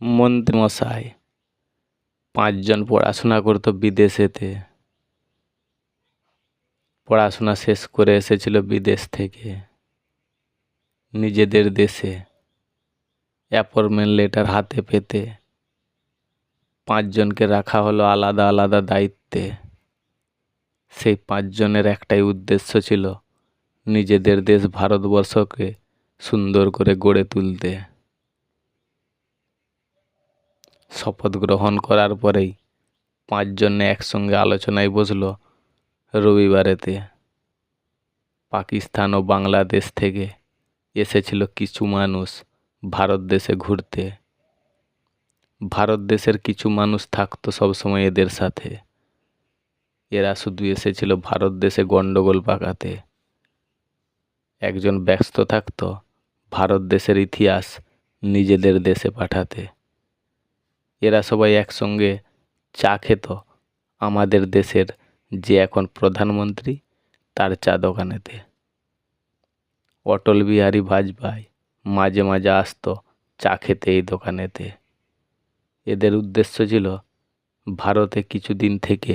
মন্ত্রীমশাই 5 জন পড়াশোনা করতো বিদেশেতে। পড়াশোনা শেষ করে এসেছিল বিদেশ থেকে নিজেদের দেশে অ্যাপয়েন্টমেন্ট লেটার হাতে পেতে 5 জনকে রাখা হলো আলাদা আলাদা দায়িত্বে। সেই 5 জনের একটাই উদ্দেশ্য ছিল নিজেদের দেশ ভারতবর্ষকে সুন্দর করে গড়ে তুলতে। শপথ গ্রহণ করার পরেই 5 জনে একসঙ্গে আলোচনায় বসলো রবিবারেতে। পাকিস্তান ও বাংলাদেশ থেকে এসেছিল কিছু মানুষ ভারত দেশে ঘুরতে। ভারত দেশের কিছু মানুষ থাকতো সবসময় এদের সাথে। এরা শুধু এসেছিল ভারত দেশে গন্ডগোল পাকাতে। একজন ব্যস্ত থাকতো ভারত দেশের ইতিহাস নিজেদের দেশে পাঠাতে। এরা সবাই একসঙ্গে চা খেত আমাদের দেশের যে এখন প্রধানমন্ত্রী তার চা দোকানেতে। অটল বিহারী বাজপেয়ী মাঝে মাঝে আসতো চা খেতে এই দোকানেতে। এদের উদ্দেশ্য ছিল ভারতে কিছুদিন থেকে